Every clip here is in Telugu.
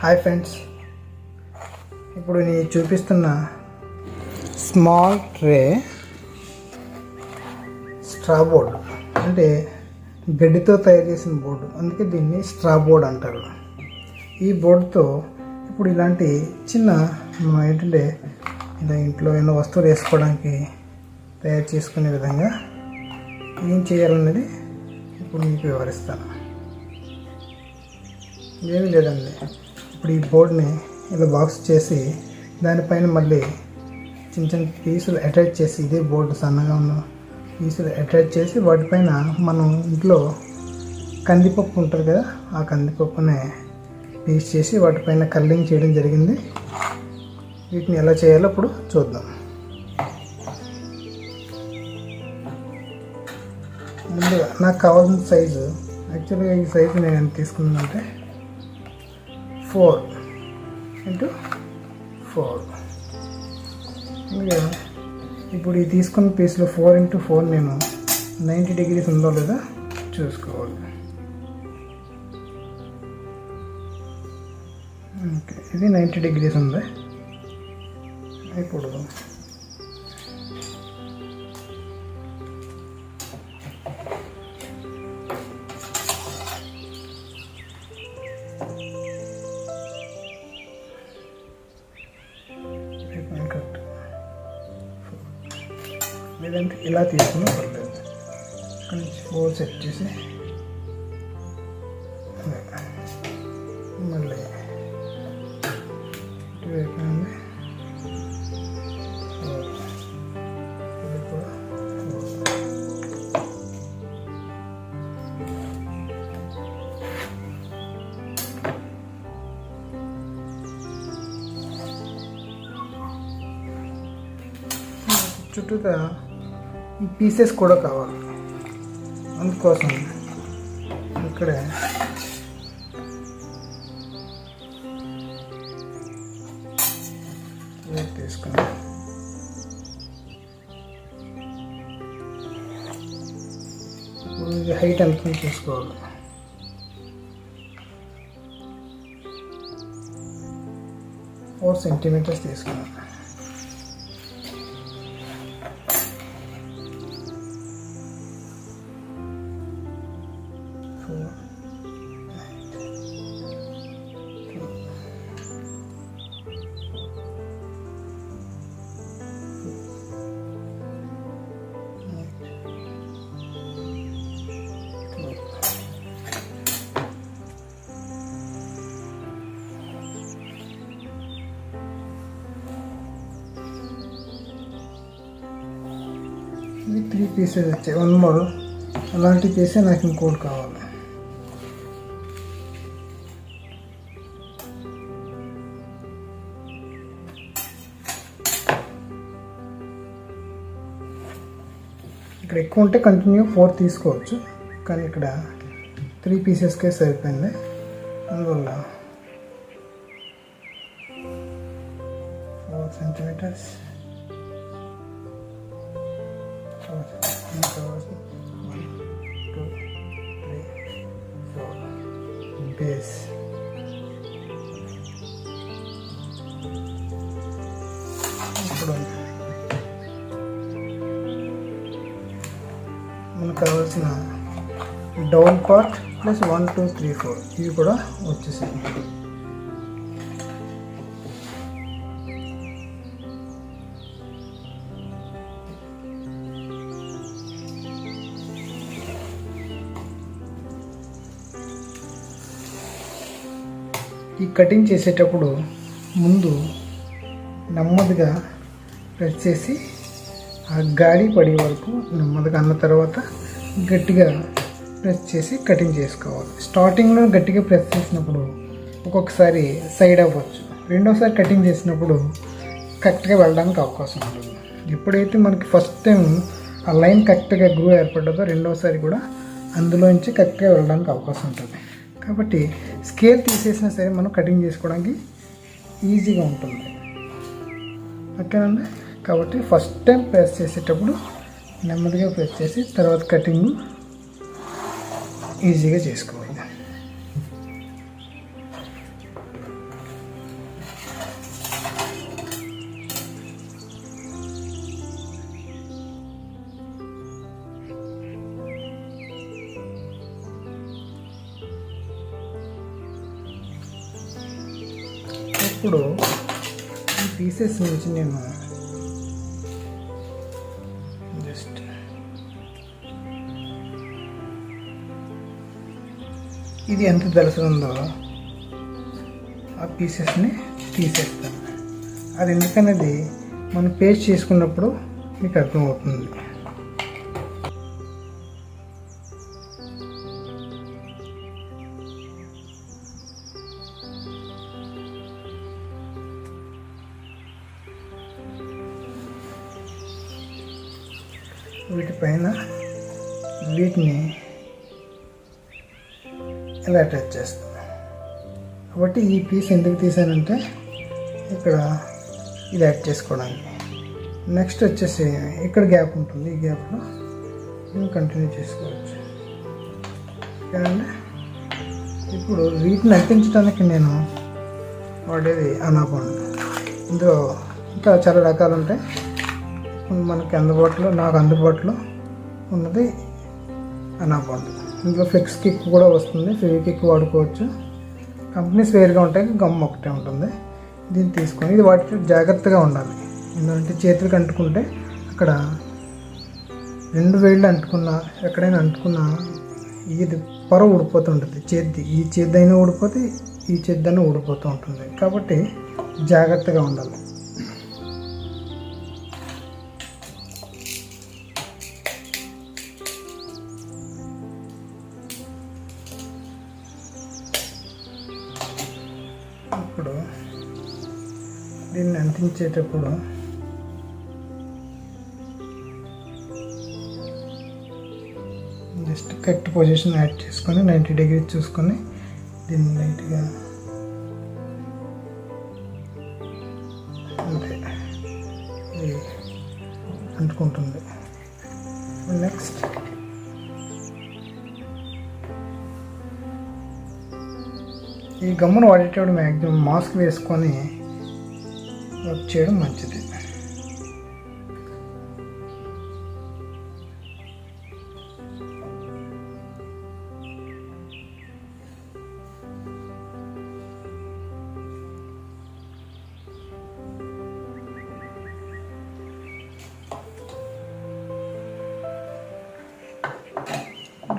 హాయ్ ఫ్రెండ్స్, ఇప్పుడు నేను చూపిస్తున్న స్మాల్ ట్రే స్ట్రా బోర్డు అంటే గడ్డితో తయారు చేసిన బోర్డు, అందుకే దీన్ని స్ట్రా బోర్డ్ అంటారు. ఈ బోర్డుతో ఇప్పుడు ఇలాంటి చిన్న ఏంటంటే ఇలా ఇంట్లో ఏమైనా వస్తువులు వేసుకోవడానికి తయారు చేసుకునే విధంగా ఏం చేయాలన్నది ఇప్పుడు మీకు వివరిస్తాను. ఏమీ లేదండి, ఇప్పుడు ఈ బోర్డుని ఇలా బాక్స్ చేసి దానిపైన మళ్ళీ చిన్న చిన్న పీసులు అటాచ్ చేసి, ఇదే బోర్డు సన్నగా ఉన్న పీసులు అటాచ్ చేసి వాటిపైన మనం ఇంట్లో కందిపప్పు ఉంటుంది కదా, ఆ కందిపప్పుని పీస్ చేసి వాటిపైన కలరింగ్ చేయడం జరిగింది. వీటిని ఎలా చేయాలో ఇప్పుడు చూద్దాం. ముందుగా నాకు కావాల్సిన సైజు, యాక్చువల్గా ఈ సైజు నేను ఎంత తీసుకున్నానంటే 4x4. ఇంకా ఇప్పుడు ఈ తీసుకున్న పీస్లో 4x4 నేను 90 degrees ఉందో లేదా చూసుకోవాలి. ఓకే, ఇది 90 degrees ఉంది. ఇప్పుడు లేదంటే ఇలా తీసుకున్నా పర్లేదు. ఇక్కడ నుంచి 4 సెట్ చేసి మళ్ళీ ఇటువైపు నుండి 4, ఇది కూడా 4. చుట్టూతా ఈ పీసెస్ కూడా కావాలి, అందుకోసం ఇక్కడే తీసుకుని ఇది హైట్ ఎంత చూసుకోవాలి. 4 centimeters తీసుకున్నాను. ఇది 3 pieces వచ్చాయి. 1 more అలాంటి పీసే నాకు ఇంకోటి కావాలి. ఇక్కడ ఎక్కువ ఉంటే కంటిన్యూ 4 తీసుకోవచ్చు, కానీ ఇక్కడ 3 పీసెస్కే సరిపోయింది. అందువల్ల 4 centimeters బేస్. ఇప్పుడు మనకు కావాల్సిన డౌన్ పార్ట్ ప్లస్ 1 2 3 4 ఇవి కూడా వచ్చేసాయి. ఈ కటింగ్ చేసేటప్పుడు ముందు నెమ్మదిగా ప్రెస్ చేసి ఆ గాడి పడే వరకు నెమ్మదిగా అన్న తర్వాత గట్టిగా ప్రెస్ చేసి కటింగ్ చేసుకోవాలి. స్టార్టింగ్లో గట్టిగా ప్రెస్ చేసినప్పుడు ఒక్కొక్కసారి సైడ్ అవ్వచ్చు, రెండోసారి కటింగ్ చేసినప్పుడు కరెక్ట్గా వెళ్ళడానికి అవకాశం ఉంటుంది. ఎప్పుడైతే మనకి ఫస్ట్ టైం ఆ లైన్ కరెక్ట్గా గ్రూ ఏర్పడ్డదో రెండోసారి కూడా అందులోంచి కరెక్ట్గా వెళ్ళడానికి అవకాశం ఉంటుంది. కాబట్టి స్కేల్ తీసేసినా సరే మనం కటింగ్ చేసుకోవడానికి ఈజీగా ఉంటుంది. ఓకేనండి, కాబట్టి ఫస్ట్ టైం ప్రెస్ చేసేటప్పుడు నెమ్మదిగా ప్రెస్ చేసి తర్వాత కటింగ్ ఈజీగా చేసుకోవాలి. ఇప్పుడు ఈ పీసెస్ నుంచి నేను జస్ట్ ఇది ఎంత దలసలుందో ఆ పీసెస్ని తీసేస్తాను. అది ఎందుకనేది మనం పేస్ట్ చేసుకున్నప్పుడు మీకు అర్థమవుతుంది. వీటిపైన వీటిని ఇలా అటాచ్ చేస్తాను. కాబట్టి ఈ పీస్ ఎందుకు తీసానంటే ఇక్కడ ఇది యాడ్ చేసుకోవడానికి. నెక్స్ట్ వచ్చేసి ఇక్కడ గ్యాప్ ఉంటుంది, ఈ గ్యాప్లో నేను కంటిన్యూ చేసుకోవచ్చు. ఓకేనండి. ఇప్పుడు వీటిని అంటించడానికి నేను వాడేది అనాబోండ్. ఇందులో ఇంకా చాలా రకాలు ఉంటాయి. మనకి నాకు అందుబాటులో ఉన్నది అనాబోండ్. ఇందులో ఫ్లెక్స్ కిక్ కూడా వస్తుంది, ఫెవికిక్ వాడుకోవచ్చు. కంపెనీస్ వేరుగా ఉంటాయి, గమ్ ఒకటే ఉంటుంది. దీన్ని తీసుకొని ఇది వాటి జాగ్రత్తగా ఉండాలి. ఎందుకంటే చేతులకు అంటుకుంటే అక్కడ 2 వేళ్ళు అంటుకున్నా, ఎక్కడైనా అంటుకున్నా ఇది పొర ఊడిపోతుంటుంది. ఈ చేతి అయినా ఊడిపోతే ఈ చేతి అయినా ఊడిపోతూ ఉంటుంది. కాబట్టి జాగ్రత్తగా ఉండాలి. ఇప్పుడు దీన్ని అంటించేటప్పుడు జస్ట్ కరెక్ట్ పొజిషన్ యాడ్ చేసుకొని 90 డిగ్రీస్ చూసుకొని దీన్ని లైట్గా అంతే ఇది అంటుకుంటుంది. నెక్స్ట్ ఈ గమ్మును వాడేటప్పుడు మ్యాక్సిమం మాస్క్ వేసుకొని వర్క్ చేయడం మంచిది.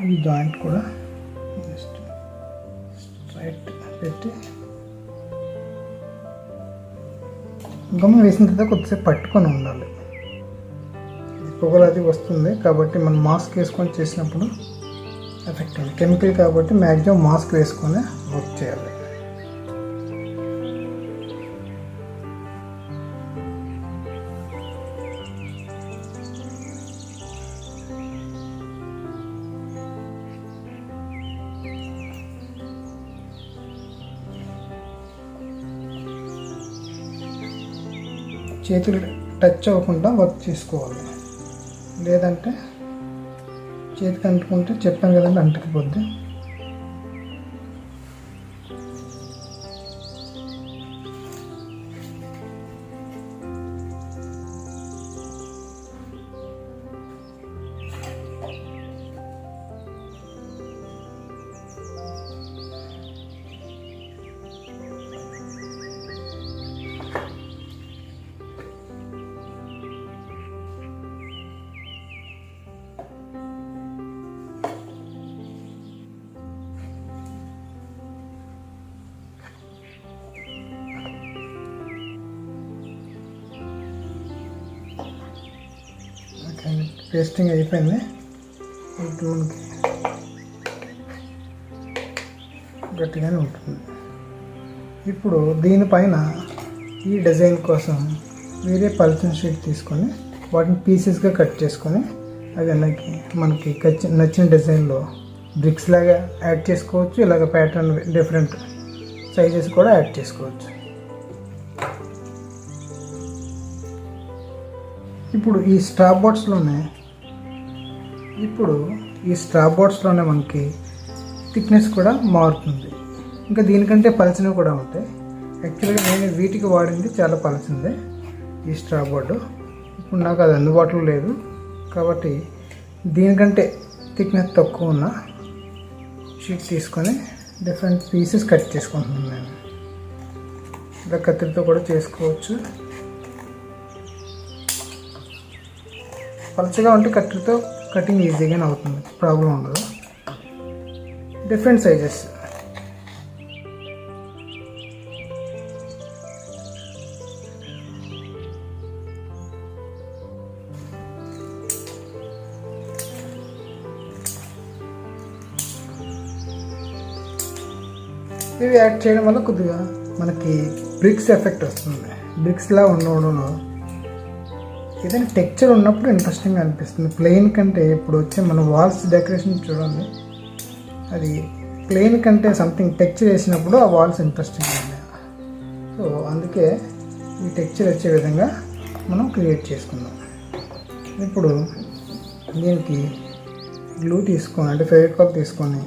ఈ జాయింట్ కూడా జస్ట్ స్ట్రైట్ పెట్టి గమ్ము వేసిన తర్వాత కొద్దిసేపు పట్టుకొని ఉండాలి. పొగలు అది వస్తుంది కాబట్టి మనం మాస్క్ వేసుకొని చేసినప్పుడు ఎఫెక్ట్ ఉంది. కెమికల్ కాబట్టి మ్యాక్సిమం మాస్క్ వేసుకొని వర్క్ చేయాలి. చేతులు టచ్ అవ్వకుండా వర్క్ చేసుకోవాలి. లేదంటే చేతికి అంటుకుంటే చెప్పాను కదండి అంటుకుపోద్ది. పేస్టింగ్ అయిపోయింది. ఇప్పుడు మనకి గట్టిగానే ఉంటుంది. ఇప్పుడు దీనిపైన ఈ డిజైన్ కోసం వేరే పల్చన షీట్ తీసుకొని వాటిని పీసెస్గా కట్ చేసుకొని అవి మనకి నచ్చిన డిజైన్లో బ్రిక్స్ లాగా యాడ్ చేసుకోవచ్చు. ఇలాగ ప్యాటర్న్ డిఫరెంట్ సైజెస్ కూడా యాడ్ చేసుకోవచ్చు. ఇప్పుడు ఈ స్ట్రా బాట్స్లోనే మనకి థిక్నెస్ కూడా మారుతుంది. ఇంకా దీనికంటే పలచనవి కూడా ఉంటాయి. యాక్చువల్గా నేను వీటికి వాడింది చాలా పలచిందే ఈ స్ట్రా బోర్డు. ఇప్పుడు నాకు అది అందుబాటులో లేదు కాబట్టి దీనికంటే థిక్నెస్ తక్కువ ఉన్న షీట్ తీసుకొని డిఫరెంట్ పీసెస్ కట్ చేసుకుంటున్నాను నేను. ఇలా కత్తిరితో కూడా చేసుకోవచ్చు. పలుచగా ఉంటే కత్తిరితో కటింగ్ ఈజీగానే అవుతుంది, ప్రాబ్లం ఉండదు. Different sizes. ఇవి యాడ్ చేయడం వల్ల కొద్దిగా మనకి బ్రిక్స్ ఎఫెక్ట్ వస్తుంది. బ్రిక్స్లా ఉండడంలో ఏదైనా టెక్చర్ ఉన్నప్పుడు ఇంట్రెస్టింగ్గా అనిపిస్తుంది. ప్లెయిన్ కంటే ఇప్పుడు వచ్చే మన వాల్స్ డెకరేషన్ చూడండి, అది ప్లెయిన్ కంటే సంథింగ్ టెక్చర్ వేసినప్పుడు ఆ వాల్స్ ఇంట్రెస్టింగ్గా ఉన్నాయి. సో అందుకే ఈ టెక్చర్ వచ్చే విధంగా మనం క్రియేట్ చేసుకుందాం. ఇప్పుడు దీనికి గ్లూ తీసుకొని, అంటే ఫెవికాల్ తీసుకొని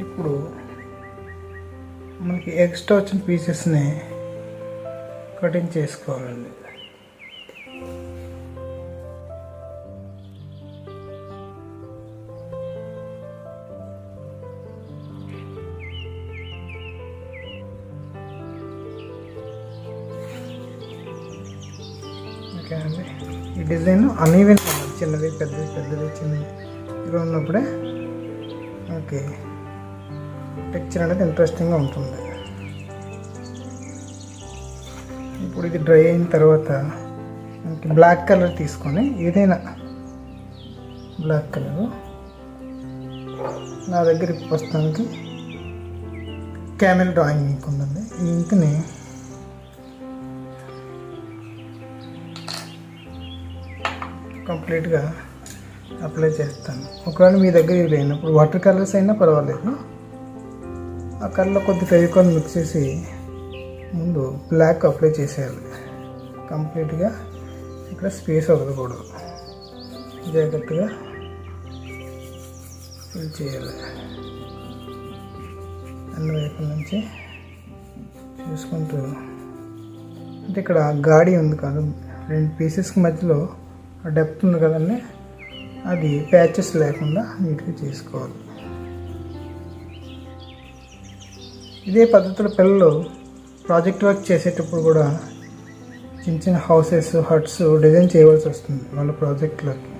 ఇప్పుడు మనకి ఎక్స్ట్రా వచ్చిన పీసెస్ని కటింగ్ చేసుకోవాలండి. ఓకే అండి, ఈ డిజైన్ అన్ఈవెన్ చిన్నది పెద్దది పెద్దది చిన్నది ఇలా ఉన్నప్పుడే ఓకే టెక్చర్ అనేది ఇంట్రెస్టింగ్గా ఉంటుంది. ఇప్పుడు ఇది డ్రై అయిన తర్వాత మనకి బ్లాక్ కలర్ తీసుకొని, ఏదైనా బ్లాక్ కలరు నా దగ్గర ప్రస్తుతానికి క్యామెల్ డ్రాయింగ్ ఇంక్ ఉందండి. ఈ ఇంక్ని కంప్లీట్గా అప్లై చేస్తాను. ఒకవేళ మీ దగ్గర ఇవి లేనప్పుడు వాటర్ కలర్స్ అయినా పర్వాలేదు, ఆ కలర్లో కొద్ది ఫెవికాల్ మిక్స్ చేసి ముందు బ్లాక్ అప్లై చేసేయాలి. కంప్లీట్గా ఇక్కడ స్పేస్ వదలకూడదు, జాగ్రత్తగా ఫిల్ చేయాలి. అన్ని వైపుల నుంచి చూసుకుంటూ, అంటే ఇక్కడ గాడి ఉంది కాదు, రెండు పీసెస్కి మధ్యలో డెప్త్ ఉంది కదండి, అది ప్యాచెస్ లేకుండా నీట్గా చేసుకోవాలి. ఇదే పద్ధతిలో పిల్లలు ప్రాజెక్ట్ వర్క్ చేసేటప్పుడు కూడా చిన్న చిన్న హౌసెస్, హట్స్ డిజైన్ చేయవలసి వస్తుంది. వాళ్ళ ప్రాజెక్టులకి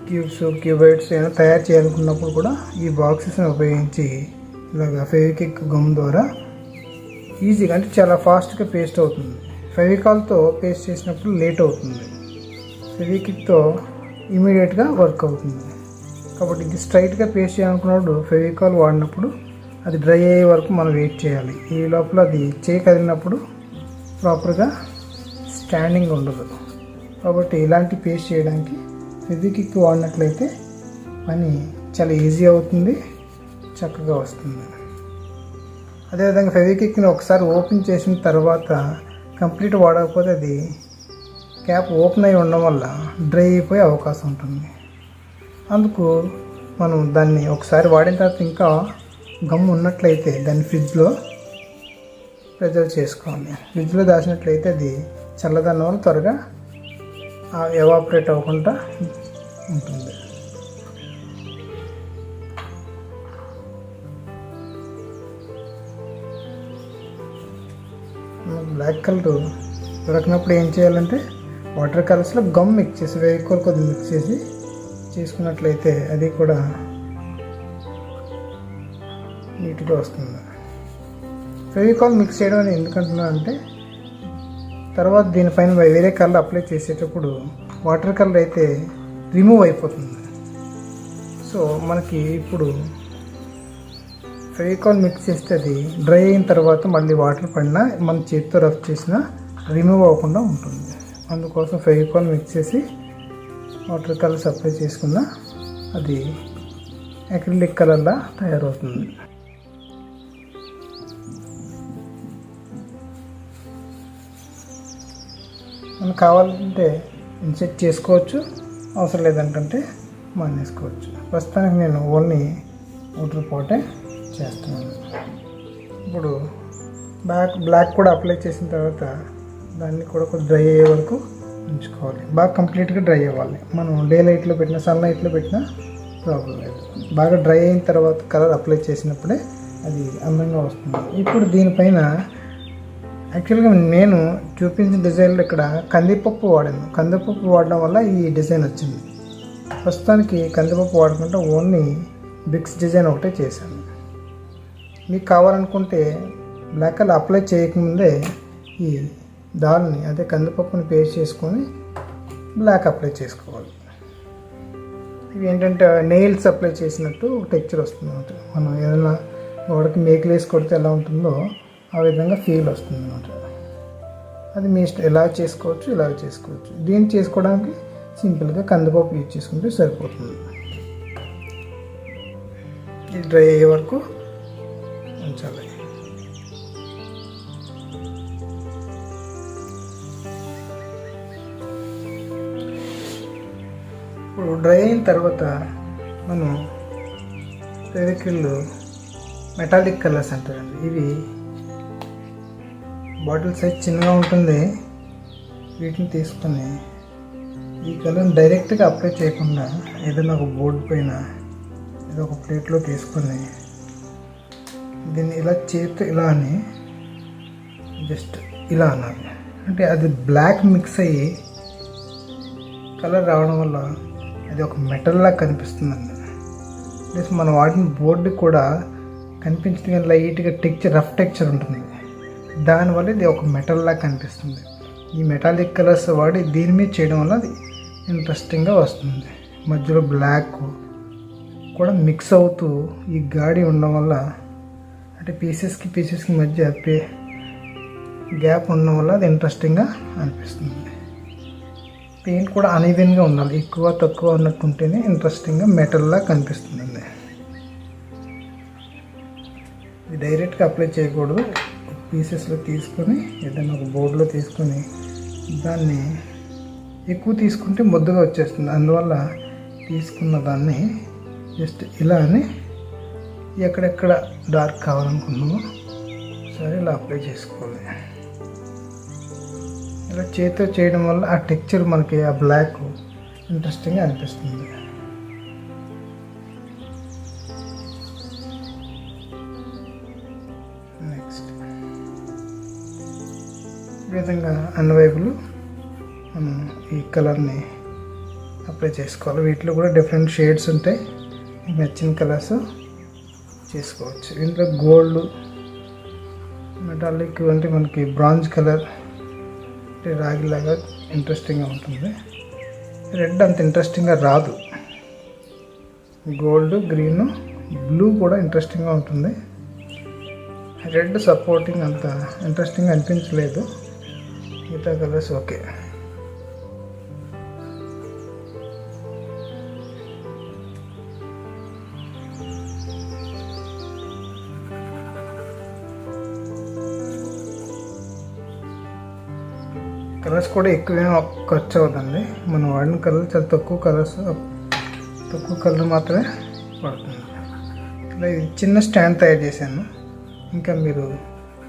క్యూబ్స్, క్యూబైట్స్ ఏమైనా తయారు చేయాలనుకున్నప్పుడు కూడా ఈ బాక్సెస్ని ఉపయోగించి ఇలాగ ఫెవిక్విక్ గమ్ ద్వారా ఈజీగా, అంటే చాలా ఫాస్ట్గా పేస్ట్ అవుతుంది. ఫెవికాల్తో పేస్ట్ చేసినప్పుడు లేట్ అవుతుంది, ఫెవిక్విక్తో ఇమీడియట్గా వర్క్ అవుతుంది. కాబట్టి ఇది స్ట్రైట్గా పేస్ట్ చేయాలనుకున్నప్పుడు ఫెవికాల్ వాడినప్పుడు అది డ్రై అయ్యే వరకు మనం వెయిట్ చేయాలి. ఈ లోపల అది చేయి కదిలినప్పుడు ప్రాపర్గా స్టాండింగ్ ఉండదు. కాబట్టి ఇలాంటి పేస్ట్ చేయడానికి ఫెవిక్విక్ వాడినట్లయితే పని చాలా ఈజీ అవుతుంది, చక్కగా వస్తుంది. అదేవిధంగా ఫెవిక్విక్ని ఒకసారి ఓపెన్ చేసిన తర్వాత కంప్లీట్ వాడకపోతే అది క్యాప్ ఓపెన్ అయి ఉండడం వల్ల డ్రై అయిపోయే అవకాశం ఉంటుంది. అందుకు మనం దాన్ని ఒకసారి వాడిన తర్వాత ఇంకా గమ్ ఉన్నట్లయితే దాన్ని ఫ్రిడ్జ్లో ప్రిజర్వ్ చేసుకోవాలి. ఫ్రిడ్జ్లో దాచినట్లయితే అది చల్లదనం వల్ల త్వరగా ఎవాపరేట్ అవ్వకుండా ఉంటుంది. బ్లాక్ కలర్ దొరకనప్పుడు ఏం చేయాలంటే వాటర్ కలర్స్లో గమ్ మిక్స్ చేసి, ఫెవికాల్ కొద్దిగా మిక్స్ చేసి చేసుకున్నట్లయితే అది కూడా నీట్గా వస్తుంది. ఫెవికాల్ మిక్స్ చేయడం అని ఎందుకంటున్నా అంటే తర్వాత దీనిపైన వేరే కలర్ అప్లై చేసేటప్పుడు వాటర్ కలర్ అయితే రిమూవ్ అయిపోతుంది. సో మనకి ఇప్పుడు ఫెవికాల్ మిక్స్ చేస్తే అది డ్రై అయిన తర్వాత మళ్ళీ వాటర్ పడినా మన చేతితో రఫ్ చేసినా రిమూవ్ అవ్వకుండా ఉంటుంది. అందుకోసం ఫెవికాల్ మిక్స్ చేసి వాటర్ కలర్స్ అప్లై చేసుకున్నా అది అక్రిలిక్ కలర్లా తయారవుతుంది. మనకు కావాలంటే ఇన్సెట్ చేసుకోవచ్చు, అవసరం లేదంటే మానేసుకోవచ్చు. ప్రస్తుతానికి నేను ఓన్లీ వాటర్ పోటే చేస్తున్నాను. ఇప్పుడు బ్లాక్ కూడా అప్లై చేసిన తర్వాత దాన్ని కూడా కొంచెం డ్రై అయ్యే వరకు ఉంచుకోవాలి. బాగా కంప్లీట్గా డ్రై అవ్వాలి. మనం డే లైట్లో పెట్టినా సన్ లైట్లో పెట్టినా ప్రాబ్లం లేదు. బాగా డ్రై అయిన తర్వాత కలర్ అప్లై చేసినప్పుడే అది అందంగా వస్తుంది. ఇప్పుడు దీనిపైన యాక్చువల్గా నేను చూపించిన డిజైన్లో ఇక్కడ కందిపప్పు వాడాను. కందిపప్పు వాడడం వల్ల ఈ డిజైన్ వచ్చింది. ప్రస్తుతానికి కందిపప్పు వాడకుండా ఓన్లీ బిక్స్ డిజైన్ ఒకటే చేశాను. మీకు కావాలనుకుంటే బ్లాక్ కలర్ అప్లై చేయకముందే ఈ దాల్ని అదే కందిపప్పుని పేస్ట్ చేసుకొని బ్లాక్ అప్లై చేసుకోవాలి. ఇవి ఏంటంటే నెయిల్స్ అప్లై చేసినట్టు టెక్చర్ వస్తుంది అన్నమాట. మనం ఏదైనా గోడకి మేకులు వేసి కొడితే ఎలా ఉంటుందో ఆ విధంగా ఫీల్ వస్తుంది అన్నమాట. అది మీ ఇష్టం, ఎలా చేసుకోవచ్చు, ఇలా చేసుకోవచ్చు. దీన్ని చేసుకోవడానికి సింపుల్గా కందిపప్పు యూజ్ చేసుకుంటే సరిపోతుంది. ఇది డ్రై అయ్యే వరకు ఉంచాలి. ఇప్పుడు డ్రై అయిన తర్వాత మనం ఫెవిక్రిల్ మెటాలిక్ కలర్స్ అంటారండి. ఇవి బాటిల్ సైజ్ చిన్నగా ఉంటుంది. వీటిని తీసుకొని ఈ కలర్ని డైరెక్ట్గా అప్లై చేయకుండా ఏదైనా ఒక బోర్డు పైన ఏదో ఒక ప్లేట్లో తీసుకొని దీన్ని ఇలా చేతితో ఇలా అని జస్ట్ ఇలా అనాలి. అంటే అది బ్లాక్ మిక్స్ అయ్యి కలర్ రావడం వల్ల అది ఒక మెటల్లా కనిపిస్తుందండి. ప్లస్ మనం వాడిన బోర్డు కూడా కనిపించింది కానీ లైట్గా టెక్చర్, రఫ్ టెక్చర్ ఉంటుంది. దానివల్ల ఇది ఒక మెటల్లా కనిపిస్తుంది. ఈ మెటాలిక్ కలర్స్ వాడి దీని మీద చేయడం వల్ల అది ఇంట్రెస్టింగ్గా వస్తుంది. మధ్యలో బ్లాక్ కూడా మిక్స్ అవుతూ ఈ గాడి ఉండడం వల్ల అంటే పీసెస్కి మధ్య గ్యాప్ ఉండడం వల్ల అది ఇంట్రెస్టింగ్గా అనిపిస్తుంది. పెయింట్ కూడా అన్ఈవెన్గా ఉండాలి. ఎక్కువ తక్కువ ఉన్నట్టు ఉంటేనే ఇంట్రెస్టింగ్గా మెటల్లా కనిపిస్తుందండి. ఇది డైరెక్ట్గా అప్లై చేయకూడదు. పీసెస్లో తీసుకొని ఏదైనా ఒక బోర్డులో తీసుకొని దాన్ని ఎక్కువ తీసుకుంటే ముద్దగా వచ్చేస్తుంది. అందువల్ల తీసుకున్న దాన్ని జస్ట్ ఇలా అని ఎక్కడెక్కడ డార్క్ కావాలనుకున్నామో సరే ఇలా అప్లై చేసుకోవాలి. ఇలా చేతితో చేయడం వల్ల ఆ టెక్చర్ మనకి ఆ బ్లాక్ ఇంట్రెస్టింగ్గా అనిపిస్తుంది. నెక్స్ట్ ఈ విధంగా అన్ని వైపులు మనం ఈ కలర్ని అప్లై చేసుకోవాలి. వీటిలో కూడా డిఫరెంట్ షేడ్స్ ఉంటాయి. నచ్చిన కలర్స్ చేసుకోవచ్చు. ఇంట్లో గోల్డ్, మెటాలిక్ అంటే మనకి బ్రాంజ్ కలర్ అంటే రాగిలాగా ఇంట్రెస్టింగ్గా ఉంటుంది. రెడ్ అంత ఇంట్రెస్టింగ్గా రాదు. గోల్డ్, గ్రీన్, బ్లూ కూడా ఇంట్రెస్టింగ్గా ఉంటుంది. రెడ్ సపోర్టింగ్ అంత ఇంట్రెస్టింగ్గా అనిపించలేదు. మిగతా కలర్స్ ఓకే. కలర్స్ కూడా ఎక్కువేం ఖర్చు అవుతుంది. మనం వాడిన కలర్ చాలా తక్కువ కలర్ మాత్రమే పడుతుంది. ఇలా చిన్న స్టాండ్ తయారు చేశాను. ఇంకా మీరు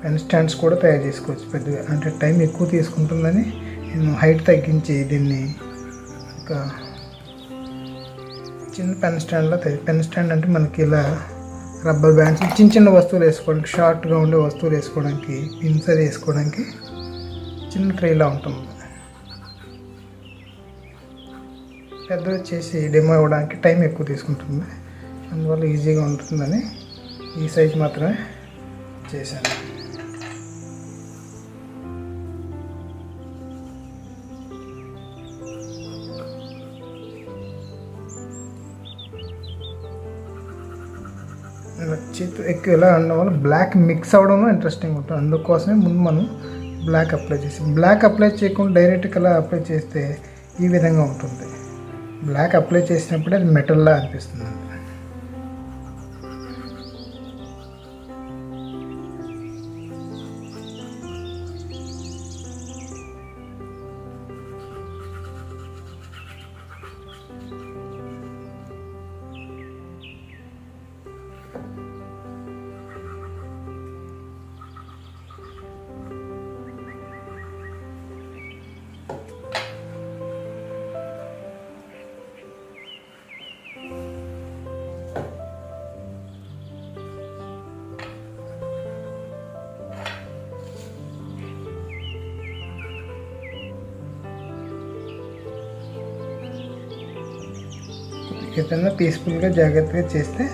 పెన్ స్టాండ్స్ కూడా తయారు చేసుకోవచ్చు పెద్దగా. అంటే టైం ఎక్కువ తీసుకుంటుందని నేను హైట్ తగ్గించి దీన్ని ఒక చిన్న పెన్ స్టాండ్ అంటే మనకి ఇలా రబ్బర్ బ్యాండ్స్ చిన్న వస్తువులు వేసుకోవడానికి, షార్ట్గా ఉండే వస్తువులు వేసుకోవడానికి, పిన్స్ అది వేసుకోవడానికి చిన్న ట్రేలా ఉంటుంది. పెద్దది వచ్చేసి డెమో ఇవ్వడానికి టైం ఎక్కువ తీసుకుంటుంది. అందువల్ల ఈజీగా ఉంటుందని ఈ సైజ్ మాత్రమే చేశాను. చేతి ఎక్కువ ఎలా అనడం వల్ల బ్లాక్ మిక్స్ అవ్వడం ఇంట్రెస్టింగ్ ఉంటుంది. అందుకోసమే ముందు మనం బ్లాక్ అప్లై చేసి, బ్లాక్ అప్లై చేయకుండా డైరెక్ట్ కలర్ అప్లై చేస్తే ఈ విధంగా ఉంటుంది. బ్లాక్ అప్లై చేసినప్పుడే అది మెటల్లా అనిపిస్తుంది. ఏదైనా పీస్ఫుల్గా జాగ్రత్తగా చేస్తే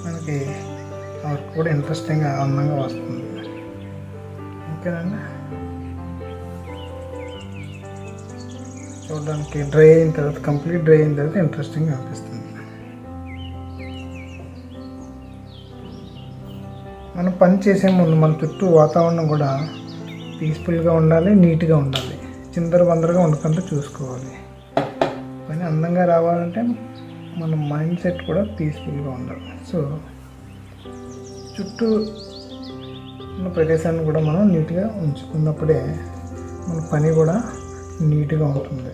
మనకి వర్క్ కూడా ఇంట్రెస్టింగ్గా అందంగా వస్తుంది. ఓకేనండి, చూడడానికి డ్రై అయిన తర్వాత, కంప్లీట్ డ్రై అయిన తర్వాత ఇంట్రెస్టింగ్గా అనిపిస్తుంది. మనం పని చేసే ముందు మన చుట్టూ వాతావరణం కూడా పీస్ఫుల్గా ఉండాలి, నీట్గా ఉండాలి, చిందరబందరగా ఉండకుండా చూసుకోవాలి. పని అందంగా రావాలంటే మన మైండ్ సెట్ కూడా పీస్ఫుల్గా ఉండాలి. సో చుట్టూ ఉన్న ప్రదేశాన్ని కూడా మనం నీట్గా ఉంచుకున్నప్పుడే మన పని కూడా నీట్గా ఉంటుంది.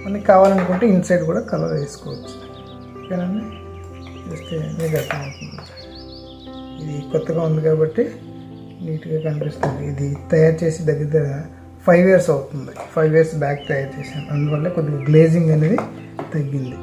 మనకి కావాలనుకుంటే ఇన్సైడ్ కూడా కలర్ వేసుకోవచ్చు. ఓకేనండి, చూస్తే మీకు అర్థమవుతుంది. ఇది కొత్తగా ఉంది కాబట్టి నీట్గా కనిపిస్తుంది. ఇది తయారు చేసి దగ్గర 5 years అవుతుంది. 5 years బ్యాక్ తయారు చేశాను. అందువల్ల కొద్దిగా గ్లేజింగ్ అనేది తగ్గింది.